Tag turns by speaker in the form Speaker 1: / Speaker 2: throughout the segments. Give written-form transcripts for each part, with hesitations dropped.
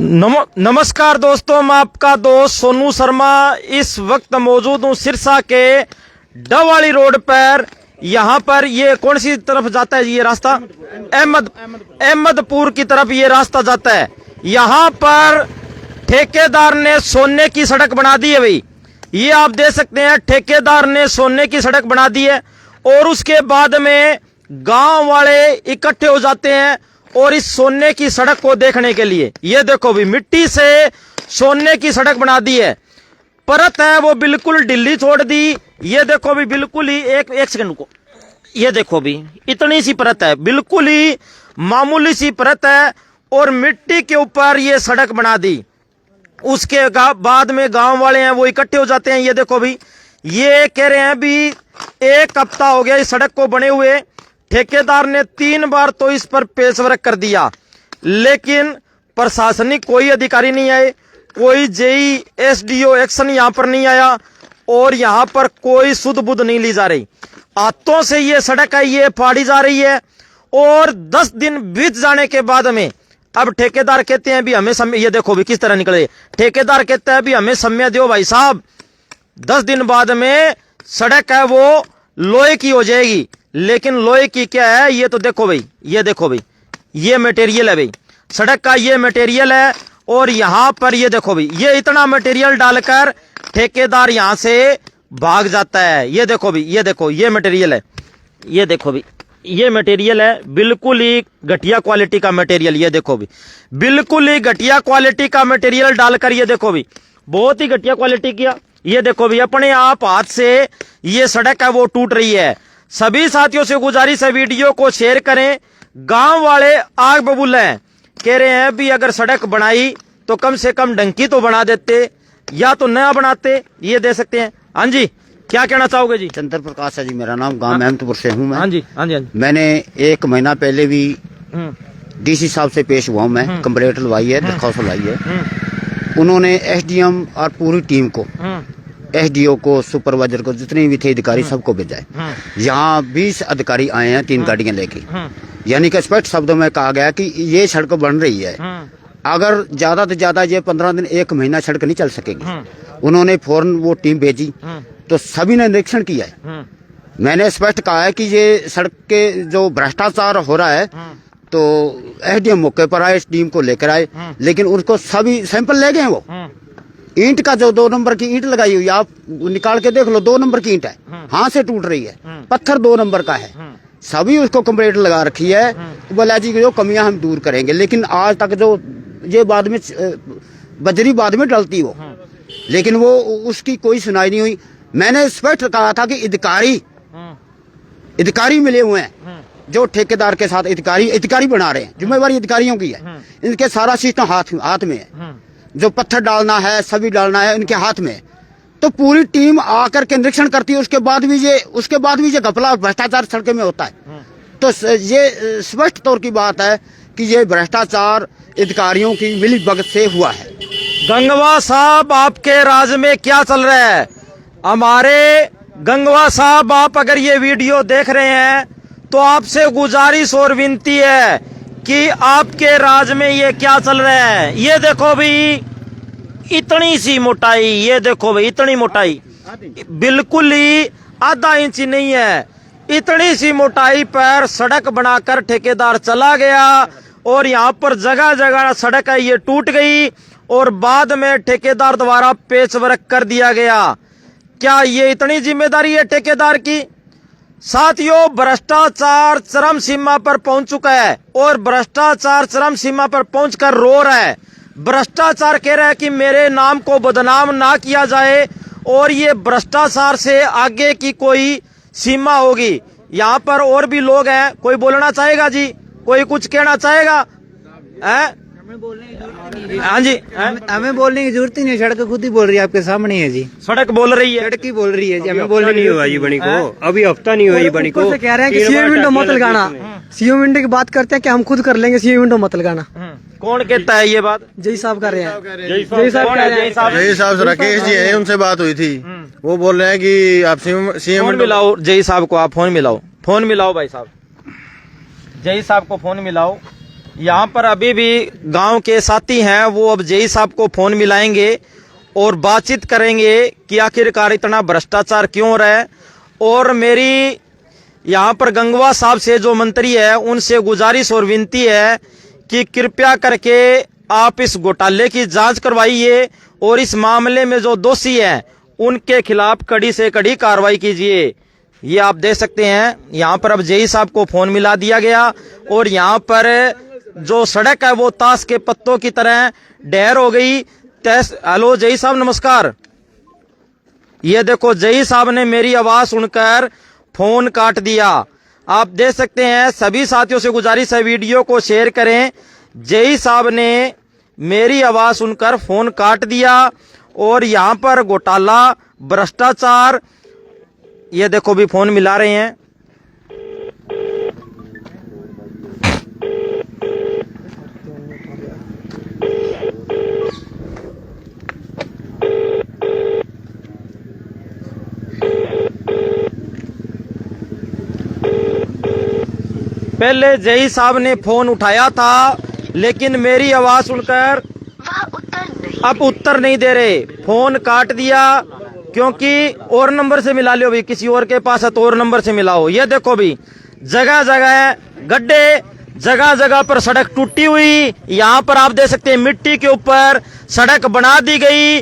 Speaker 1: नमस्कार दोस्तों, मैं आपका दोस्त सोनू शर्मा इस वक्त मौजूद हूँ सिरसा के डवाली रोड पर। यहाँ पर ये कौन सी तरफ जाता है ये रास्ता? अहमदपुर की तरफ ये रास्ता जाता है। यहाँ पर ठेकेदार ने सोने की सड़क बना दी है भाई। ये आप देख सकते हैं, ठेकेदार ने सोने की सड़क बना दी है और उसके बाद में गांव वाले इकट्ठे हो जाते हैं और इस सोने की सड़क को देखने के लिए। ये देखो भी, मिट्टी से सोने की सड़क बना दी है। परत है वो बिल्कुल ढीली छोड़ दी। ये देखो भी, बिल्कुल ही एक सेकंड को, ये देखो भी, इतनी सी परत है, बिल्कुल ही मामूली सी परत है और मिट्टी के ऊपर ये सड़क बना दी। उसके बाद में गांव वाले हैं वो इकट्ठे हो जाते हैं। ये देखो भी, ये कह रहे हैं भी 1 हफ्ता हो गया इस सड़क को बने हुए। ठेकेदार ने 3 बार तो इस पर पेशवर्क कर दिया, लेकिन प्रशासनिक कोई अधिकारी नहीं आए, कोई जेई एसडीओ एक्शन यहां पर नहीं आया और यहां पर कोई सुध बुध नहीं ली जा रही। हाथों से ये सड़क है ये फाड़ी जा रही है और 10 दिन बीत जाने के बाद में अब ठेकेदार कहते हैं भी हमें समय। ये देखो भी किस तरह निकले। ठेकेदार कहता है भी हमें समय दो भाई साहब, 10 दिन बाद में सड़क है वो लोहे की हो जाएगी। लेकिन लोहे की क्या है, ये तो देखो भाई, ये देखो भाई, ये मटेरियल है भाई, सड़क का ये मटेरियल है। और यहां पर ये देखो भाई, ये इतना मटेरियल डालकर ठेकेदार यहां से भाग जाता है। ये देखो भाई, ये देखो, ये मटेरियल है, ये देखो भाई, ये मटेरियल है, बिल्कुल ही घटिया क्वालिटी का मटेरियल। ये देखो भी, बिल्कुल ही घटिया क्वालिटी का मटेरियल डालकर, ये देखो भी, बहुत ही घटिया क्वालिटी किया। ये देखो भी, अपने आप हाथ से ये सड़क है वो टूट रही है। सभी साथियों से गुजारिश है, वीडियो को शेयर करें। गांव वाले आग बबूले हैं, कह रहे हैं भी अगर सड़क बनाई तो कम से कम डंकी तो बना देते या तो नया बनाते। ये दे सकते हैं। हाँ जी, क्या कहना चाहोगे जी?
Speaker 2: चंद्र प्रकाश है जी मेरा नाम, गांव अहमदपुर से हूँ मैं।
Speaker 1: हाँ जी, हाँ जी, हाँ जी।
Speaker 2: मैंने 1 महीना पहले भी डीसी साहब से पेश हुआ हूँ मैं, कंप्लेंट लवाई है, दरख्वास्त लाई है। उन्होंने एसडीएम और पूरी टीम को, एसडीओ को, सुपरवाइजर को, जितने भी थे अधिकारी सबको भेजा है। यहाँ 20 अधिकारी आए हैं 3 गाड़ियां लेके। यानी कि स्पष्ट शब्दों में कहा गया कि ये सड़क बन रही है, अगर ज्यादा से ज्यादा ये 15 दिन 1 महीना सड़क नहीं चल सकेगी। उन्होंने फौरन वो टीम भेजी तो सभी ने निरीक्षण किया है। मैंने स्पष्ट कहा है कि ये सड़क के जो भ्रष्टाचार हो रहा है तो एसडीएम मौके पर आए, इस टीम को लेकर आए, लेकिन उनको सभी सैंपल ले गए। वो ईंट का जो 2 नंबर की ईंट लगाई हुई, आप निकाल के देख लो, 2 नंबर की ईंट है, हाथ से टूट रही है। पत्थर 2 नंबर का है, सभी उसको कंप्लेंट लगा रखी है। बोला जी जो कमियां हम दूर करेंगे, लेकिन आज तक जो ये बाद में बजरी बाद में डलती वो, लेकिन वो उसकी कोई सुनाई नहीं हुई। मैंने स्पष्ट कहा था कि अधिकारी मिले हुए हैं जो ठेकेदार के साथ अधिकारी बना रहे हैं, जिम्मेवारी अधिकारियों की है। इनके सारा सिस्टम हाथ में है, जो पत्थर डालना है सभी डालना है इनके हाथ में। तो पूरी टीम आकर के निरीक्षण करती है, उसके बाद भी ये घपला भ्रष्टाचार सड़क में होता है। तो ये स्पष्ट तौर की बात है कि ये भ्रष्टाचार अधिकारियों की मिलीभगत से हुआ है।
Speaker 1: गंगवा साहब, आपके राज्य में क्या चल रहा है? हमारे गंगवा साहब, आप अगर ये वीडियो देख रहे हैं तो आपसे गुजारिश और विनती है कि आपके राज्य में ये क्या चल रहा है। ये देखो भी, इतनी सी मोटाई, ये देखो भाई, इतनी मोटाई, बिल्कुल ही आधा इंच नहीं है, इतनी सी मोटाई पर सड़क बनाकर ठेकेदार चला गया और यहाँ पर जगह जगह सड़क है ये टूट गई और बाद में ठेकेदार द्वारा पेचवर्क कर दिया गया। क्या ये इतनी जिम्मेदारी है ठेकेदार की? साथियों, भ्रष्टाचार चरम सीमा पर पहुंच चुका है और भ्रष्टाचार चरम सीमा पर पहुंचकर रो रहा है। भ्रष्टाचार कह रहा है कि मेरे नाम को बदनाम ना किया जाए और ये भ्रष्टाचार से आगे की कोई सीमा होगी। यहाँ पर और भी लोग हैं, कोई बोलना चाहेगा जी? कोई कुछ कहना चाहेगा? हाँ जी,
Speaker 3: हमें बोलने की जरूरत ही नहीं, सड़क खुद ही बोल रही है, आपके सामने है जी।
Speaker 1: सड़क बोल रही है,
Speaker 3: सड़क ही बोल रही है जी, हमें बोलने नहीं हुआ जी बनी को, अभी हफ्ता नहीं हुआ जी बनी को। कह रहे हैं कि सीएम विंडो मत लगाना, सीएम विंडो की बात करते हैं कि हम खुद कर लेंगे, सीएम विंडो मत लगाना।
Speaker 1: कौन कहता है ये बात?
Speaker 3: जय साहब कर रहे हैं।
Speaker 1: जय
Speaker 4: साहब राकेश जी है, उनसे बात हुई थी, वो बोल रहे हैं कि आप सीएम
Speaker 1: फोन मिलाओ जय साहब को, आप फोन मिलाओ भाई साहब, जय साहब को फोन मिलाओ। यहाँ पर अभी भी गांव के साथी हैं, वो अब जेई साहब को फोन मिलाएंगे और बातचीत करेंगे कि आखिरकार इतना भ्रष्टाचार क्यों हो रहा है। और मेरी यहाँ पर गंगवा साहब से जो मंत्री है उनसे गुजारिश और विनती है कि कृपया करके आप इस घोटाले की जांच करवाइए और इस मामले में जो दोषी हैं उनके खिलाफ कड़ी से कड़ी कार्रवाई कीजिए। ये आप देख सकते हैं, यहाँ पर अब जेई साहब को फोन मिला दिया गया और यहाँ पर जो सड़क है वो ताश के पत्तों की तरह ढेर हो गई। हेलो जेई साहब नमस्कार। ये देखो जेई साहब ने मेरी आवाज सुनकर फोन काट दिया। आप देख सकते हैं, सभी साथियों से गुजारिश है वीडियो को शेयर करें। जेई साहब ने मेरी आवाज सुनकर फोन काट दिया और यहाँ पर घोटाला भ्रष्टाचार, ये देखो भी फोन मिला रहे हैं। पहले जेई साहब ने फोन उठाया था लेकिन मेरी आवाज सुनकर अब उत्तर नहीं दे रहे, फोन काट दिया। क्योंकि और नंबर से मिला लो भी, किसी और के पास है तो और नंबर से मिलाओ। ये देखो भी जगह जगह गड्ढे, जगह जगह पर सड़क टूटी हुई। यहाँ पर आप देख सकते हैं मिट्टी के ऊपर सड़क बना दी गई।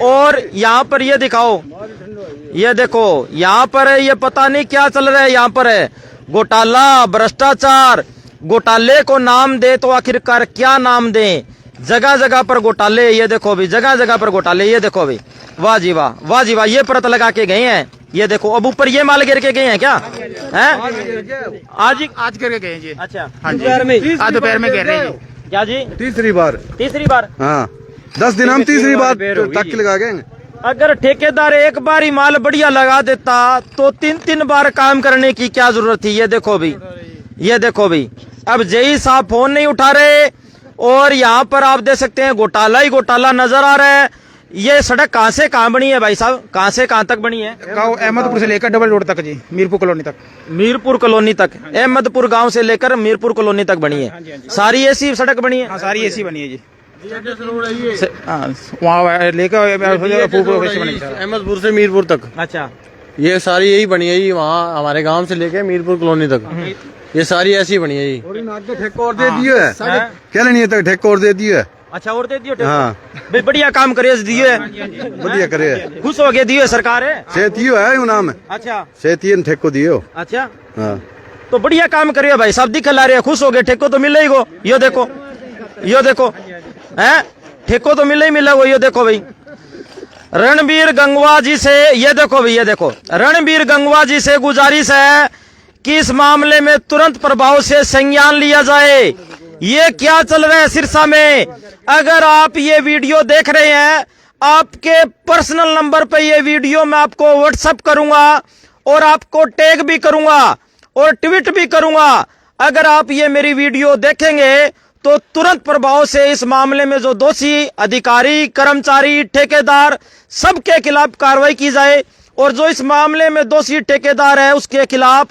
Speaker 1: और यहाँ पर ये दिखाओ, ये देखो यहाँ पर ये पता नहीं क्या चल रहा है। यहाँ पर है घोटाला भ्रष्टाचार। घोटाले को नाम दे तो आखिरकार क्या नाम दें? जगह जगह पर घोटाले। ये देखो भी जगह जगह पर घोटाले। ये देखो भी, वाह जी वाह, वाह जी वाह। ये परत लगा के गए हैं। ये देखो अब ऊपर ये माल गिर के गए हैं क्या? हैं आज
Speaker 5: करके गए जी।
Speaker 1: अच्छा,
Speaker 5: हाँ जी, आज दोपहर में गिर रहे हैं जी।
Speaker 1: क्या जी?
Speaker 5: तीसरी बार हाँ, 10 दिन हम तीसरी बार तक लगा गए।
Speaker 1: अगर ठेकेदार एक बार ही माल बढ़िया लगा देता तो 3-3 बार काम करने की क्या जरूरत थी? ये देखो भी, ये देखो भी। अब जेई साहब फोन नहीं उठा रहे और यहाँ पर आप देख सकते हैं घोटाला ही घोटाला नजर आ रहा है। ये सड़क कहाँ से कहाँ बनी है भाई साहब? कहाँ से कहाँ तक बनी है?
Speaker 5: अहमदपुर से लेकर डबल रोड तक जी, मीरपुर कॉलोनी तक।
Speaker 1: मीरपुर कॉलोनी तक, अहमदपुर गांव से लेकर मीरपुर कॉलोनी तक बनी है। सारी ऐसी सड़क बनी है?
Speaker 5: हाँ, सारी ऐसी बनी है जी। वहाँ लेकर
Speaker 4: अहमदपुर से मीरपुर तक।
Speaker 1: अच्छा,
Speaker 4: ये सारी यही बनी है जी। वहाँ हमारे गांव से लेके मीरपुर कॉलोनी तक ये सारी ऐसी बनी है जी।
Speaker 5: ठेका और दे दिए है, क्या लेनी तक ठेका और दे दिए।
Speaker 1: अच्छा, और दे दियो?
Speaker 5: हाँ,
Speaker 1: बढ़िया काम करे दिए,
Speaker 5: बढ़िया करे,
Speaker 1: खुश हो गए दिए सरकार है।
Speaker 5: सेतियो है यू नाम है।
Speaker 1: अच्छा,
Speaker 5: सेतियन ठेको दियो।
Speaker 1: अच्छा,
Speaker 5: हाँ,
Speaker 1: तो बढ़िया काम करिए भाई साहब, दिखला रहे खुश हो गए। ठेको तो मिले ही गो। यो देखो, यो देखो है, ठेको तो मिले ही मिला वो। ये देखो भाई रणबीर गंगवा जी से, ये देखो भाई, ये देखो रणबीर गंगवा जी से गुजारिश है कि इस मामले में तुरंत प्रभाव से संज्ञान लिया जाए। ये क्या चल रहा है सिरसा में? अगर आप ये वीडियो देख रहे हैं, आपके पर्सनल नंबर पे ये वीडियो मैं आपको व्हाट्सएप करूंगा और आपको टैग भी करूंगा और ट्वीट भी करूंगा। अगर आप ये मेरी वीडियो देखेंगे तो तुरंत प्रभाव से इस मामले में जो दोषी अधिकारी, कर्मचारी, ठेकेदार, सबके खिलाफ कार्रवाई की जाए और जो इस मामले में दोषी ठेकेदार है उसके खिलाफ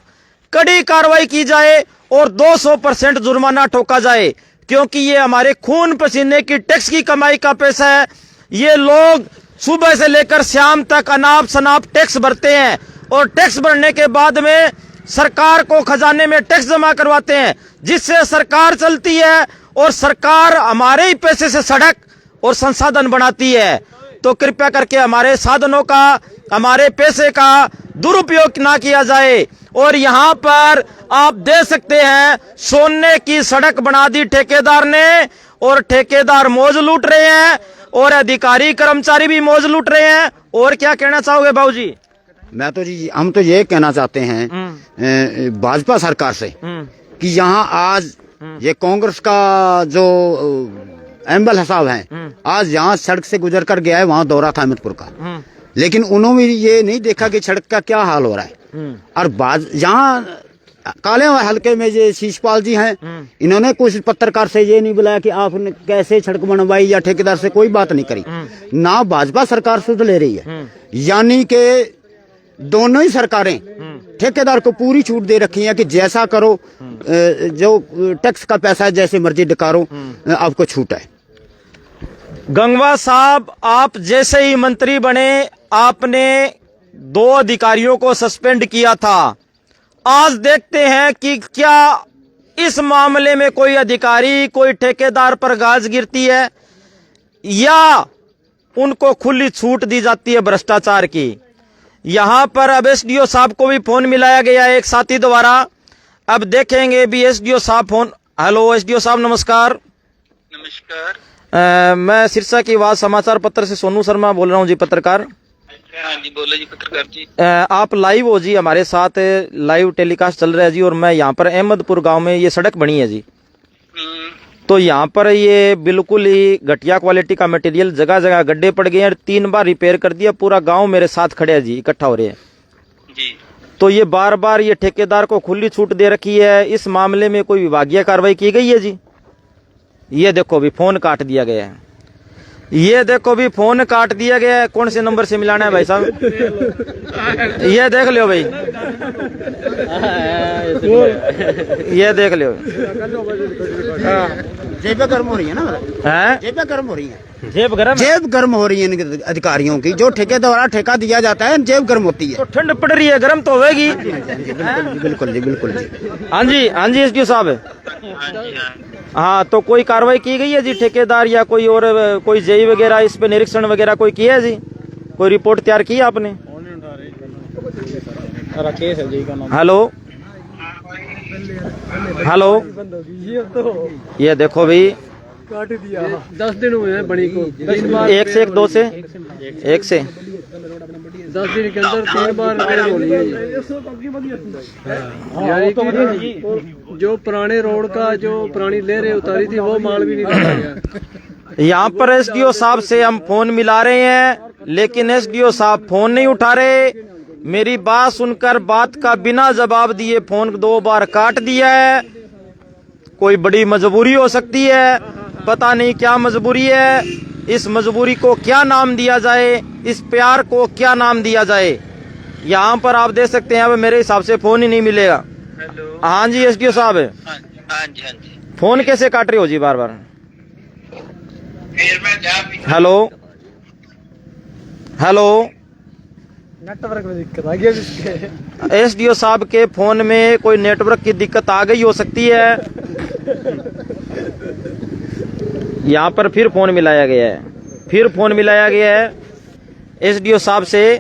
Speaker 1: कड़ी कार्रवाई की जाए और 200% जुर्माना ठोका जाए। क्योंकि ये हमारे खून पसीने की टैक्स की कमाई का पैसा है। ये लोग सुबह से लेकर शाम तक अनाप शनाप टैक्स भरते हैं और टैक्स भरने के बाद में सरकार को खजाने में टैक्स जमा करवाते हैं, जिससे सरकार चलती है और सरकार हमारे ही पैसे से सड़क और संसाधन बनाती है। तो कृपया करके हमारे साधनों का, हमारे पैसे का दुरुपयोग ना किया जाए। और यहाँ पर आप देख सकते हैं सोने की सड़क बना दी ठेकेदार ने और ठेकेदार मौज लूट रहे हैं और अधिकारी कर्मचारी भी मौज लूट रहे हैं। और क्या कहना चाहोगे बाबूजी?
Speaker 2: मैं तो जी, हम तो ये कहना चाहते हैं भाजपा सरकार से कि यहाँ आज ये कांग्रेस का जो एम्बल साहब है, आज यहाँ सड़क से गुजर कर गया है, वहाँ दौरा था अहमदपुर का, लेकिन उन्होंने ये नहीं देखा कि सड़क का क्या हाल हो रहा है। और यहाँ काले हल्के में ये शीशपाल जी हैं, इन्होंने कुछ पत्रकार से ये नहीं बुलाया कि आपने कैसे सड़क बनवाई या ठेकेदार से कोई बात नहीं करी। ना भाजपा सरकार सुध ले रही है, यानी कि दोनों ही सरकारें ठेकेदार को पूरी छूट दे रखी है कि जैसा करो, जो टैक्स का पैसा है जैसे मर्जी डकारो, आपको छूट है।
Speaker 1: गंगवा साहब, आप जैसे ही मंत्री बने आपने 2 अधिकारियों को सस्पेंड किया था। आज देखते हैं कि क्या इस मामले में कोई अधिकारी, कोई ठेकेदार पर गाज गिरती है या उनको खुली छूट दी जाती है भ्रष्टाचार की। यहां पर अब एसडीओ साहब को भी फोन मिलाया गया एक साथी द्वारा। अब देखेंगे भी एसडीओ साहब फोन। हेलो एसडीओ साहब, नमस्कार।
Speaker 6: नमस्कार।
Speaker 1: मैं सिरसा की आवाज समाचार पत्र से सोनू शर्मा बोल रहा हूं जी, पत्रकार।
Speaker 6: हाँ जी, बोलो जी पत्रकार जी।
Speaker 1: आप लाइव हो जी, हमारे साथ लाइव टेलीकास्ट चल रहा है जी। और मैं यहाँ पर अहमदपुर गांव में ये सड़क बनी है जी, तो यहाँ पर ये बिल्कुल ही घटिया क्वालिटी का मटेरियल, जगह जगह गड्ढे पड़ गए हैं। 3 बार रिपेयर कर दिया, पूरा गांव मेरे साथ खड़े है जी, इकट्ठा हो रहे हैं
Speaker 6: जी।
Speaker 1: तो ये बार बार ये ठेकेदार को खुली छूट दे रखी है। इस मामले में कोई विभागीय कार्रवाई की गई है जी? ये देखो भी फोन काट दिया गया है, ये देखो भी फोन काट दिया गया है। कौन से नंबर से मिलाना है भाई साहब? ये देख लो भाई, ये देख लो।
Speaker 2: जेब गर्म हो रही है ना,
Speaker 1: हैं?
Speaker 2: जेब गर्म हो रही है,
Speaker 1: जेब गर्म,
Speaker 2: जेब गर्म हो रही है इन अधिकारियों की। जो ठेके द्वारा ठेका दिया जाता है जेब गर्म होती है।
Speaker 1: तो ठंड पड़ रही है, गर्म तो होगी।
Speaker 2: बिल्कुल जी, बिल्कुल जी।
Speaker 1: हाँ जी, हाँ जी एसडीओ साहब। हाँ, तो कोई कार्रवाई की गई है जी? ठेकेदार या कोई और कोई जेई वगैरह इस पे निरीक्षण वगैरह कोई किया है जी? कोई रिपोर्ट तैयार की है आपने? हेलो हेलो, ये देखो भाई,
Speaker 3: काट दिया। 10 दिन हुए हैं बनी को।
Speaker 1: 1 से 1 2 से 1 से
Speaker 3: 10 दिन के अंदर 3 बार रिपेयर हो रही है। यानी कि जो पुराने रोड का जो पुरानी लेरें उतारी थी वो माल भी नहीं उतारा गया।
Speaker 1: यहाँ पर एसडीओ साहब से हम फोन मिला रहे हैं, लेकिन एसडीओ साहब फोन नहीं उठा रहे। मेरी बात सुनकर बात का बिना जवाब दिए फोन 2 बार काट दिया है। कोई बड़ी मजबूरी हो सकती है, पता नहीं क्या मजबूरी है। इस मजबूरी को क्या नाम दिया जाए, इस प्यार को क्या नाम दिया जाए? यहाँ पर आप देख सकते हैं, अब मेरे हिसाब से फोन ही नहीं मिलेगा।
Speaker 6: हेलो।
Speaker 1: हाँ जी एसडीओ साहब,
Speaker 6: हाँ जी, हाँ जी।
Speaker 1: फोन कैसे काट रहे हो जी बार बार?
Speaker 6: फिर मैं जा भी।
Speaker 1: हेलो हेलो,
Speaker 3: नेटवर्क में दिक्कत आ गई।
Speaker 1: एसडीओ साहब के फोन में कोई नेटवर्क की दिक्कत आ गई हो सकती है। यहाँ पर फिर फोन मिलाया गया है, फिर फोन मिलाया गया है एसडीओ साहब से।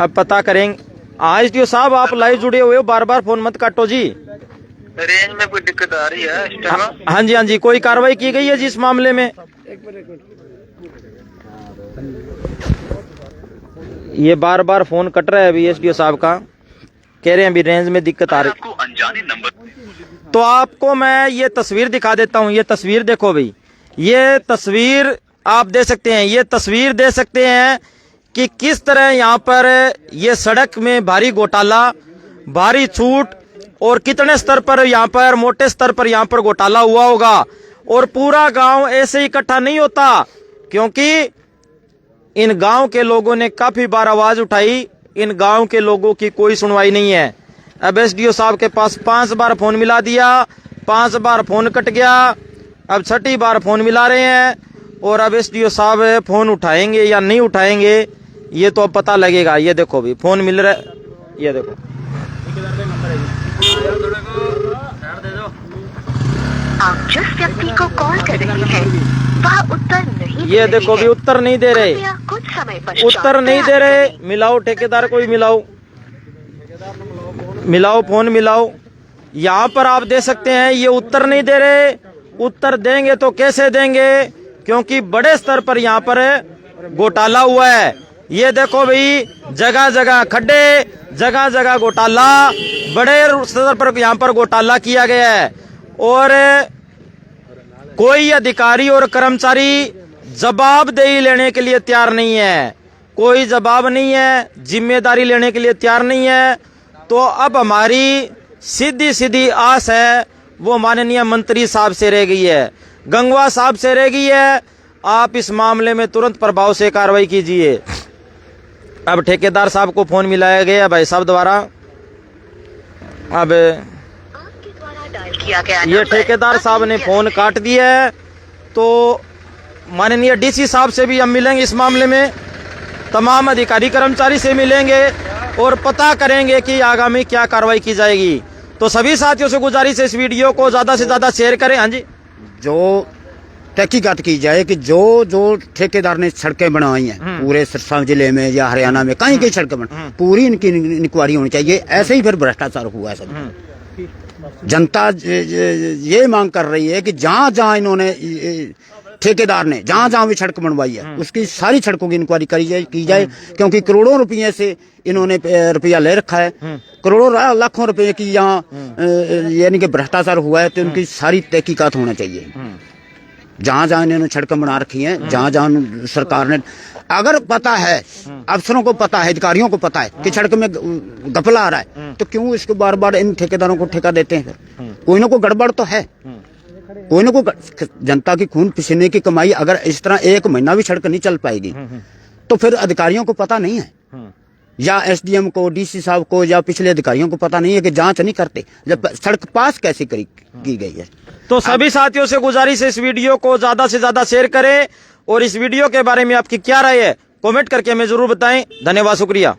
Speaker 1: अब पता करेंगे। हाँ एसडीओ साहब, आप लाइव जुड़े हुए हो, बार बार फोन मत काटो जी।
Speaker 6: रेंज में कोई दिक्कत आ रही है इस टाइम?
Speaker 1: हाँ जी, हाँ जी। कोई कार्रवाई की गई है जी इस मामले में? ये बार बार फोन कट रहा है अभी एसडीओ साहब का, कह रहे हैं अभी रेंज में दिक्कत आ रही।
Speaker 6: आपको अनजाने नंबर।
Speaker 1: तो आपको मैं ये तस्वीर दिखा देता हूँ। ये तस्वीर देखो भाई, ये तस्वीर आप दे सकते हैं, ये तस्वीर दे सकते हैं कि किस तरह यहाँ पर ये सड़क में भारी घोटाला, भारी छूट और कितने स्तर पर यहाँ पर, मोटे स्तर पर यहाँ पर घोटाला हुआ होगा। और पूरा गांव ऐसे इकट्ठा नहीं होता, क्योंकि इन गांव के लोगों ने काफी बार आवाज उठाई, इन गांव के लोगों की कोई सुनवाई नहीं है। अब एसडीओ साहब के पास 5 बार फोन मिला दिया, 5 बार फोन कट गया, अब 6ठी बार फोन मिला रहे हैं। और अब एसडीओ साहब फोन उठाएंगे या नहीं उठाएंगे ये तो अब पता लगेगा। ये देखो भी फोन मिल रहा है, ये देखो।
Speaker 7: आप जिस व्यक्ति को कॉल कर रहे हैं वह उत्तर नहीं
Speaker 1: ये देखो भी उत्तर नहीं दे रहे,
Speaker 7: कुछ समय पश्चात
Speaker 1: उत्तर नहीं दे रहे। मिलाओ ठेकेदार को भी मिलाओ, मिलाओ फोन मिलाओ। यहाँ पर आप दे सकते हैं ये उत्तर नहीं दे रहे। उत्तर देंगे तो कैसे देंगे, क्योंकि बड़े स्तर पर यहाँ पर घोटाला हुआ है। ये देखो भाई, जगह जगह खड्डे, जगह जगह घोटाला, बड़े स्तर पर यहाँ पर घोटाला किया गया है। और कोई अधिकारी और कर्मचारी जवाबदेही लेने के लिए तैयार नहीं है, कोई जवाब नहीं है, जिम्मेदारी लेने के लिए तैयार नहीं है। तो अब हमारी सीधी सीधी आस है वो माननीय मंत्री साहब से रह गई है, गंगवा साहब से रह गई है। आप इस मामले में तुरंत प्रभाव से कार्रवाई कीजिए। अब ठेकेदार साहब को फोन मिलाया गया भाई साहब द्वारा। अब
Speaker 7: आपके द्वारा डायल किया गया
Speaker 1: ये ठेकेदार साहब ने फोन काट दिया है, तो माननीय डीसी साहब से भी हम मिलेंगे इस मामले में, तमाम अधिकारी कर्मचारी से मिलेंगे और पता करेंगे कि आगामी क्या कार्रवाई की जाएगी। तो सभी साथियों से गुजारिश है इस वीडियो को ज्यादा से ज्यादा शेयर करें। हाँ जी,
Speaker 2: जो तहकीकात की जाए कि जो जो ठेकेदार ने सड़कें बनवाई हैं पूरे सिरसा जिले में या हरियाणा में कहीं कहीं सड़कें बन, पूरी इनकी इंक्वायरी होनी चाहिए। ऐसे ही फिर भ्रष्टाचार हुआ है सब। जनता ये मांग कर रही है कि जहाँ जहाँ इन्होंने ठेकेदार ने जहाँ जहाँ भी सड़क बनवाई है उसकी सारी सड़कों की इंक्वायरी की जाए, क्योंकि करोड़ों रुपये से इन्होंने रुपया ले रखा है, करोड़ों लाखों रुपए की यहाँ यानी कि भ्रष्टाचार हुआ है। तो उनकी सारी तहकीकात होना चाहिए। जहाँ जहाँ इन्होंने सड़कें बना रखी हैं, जहाँ जहाँ सरकार ने, अगर पता है, अफसरों को पता है, अधिकारियों को पता है कि सड़क में घपला आ रहा है, तो क्यों इसको बार बार इन ठेकेदारों को ठेका देते हैं? कोई ना कोई गड़बड़ तो है, कोई ना कोई। जनता की खून पसीने की कमाई अगर इस तरह एक महीना भी सड़क नहीं चल पाएगी तो फिर अधिकारियों को पता नहीं है, या एसडीएम को, डीसी साहब को, या पिछले अधिकारियों को पता नहीं है कि जांच नहीं करते जब सड़क पास कैसे की गई है।
Speaker 1: तो सभी साथियों से गुजारिश है इस वीडियो को ज्यादा से ज्यादा शेयर करें और इस वीडियो के बारे में आपकी क्या राय है कमेंट करके हमें जरूर बताएं। धन्यवाद, शुक्रिया।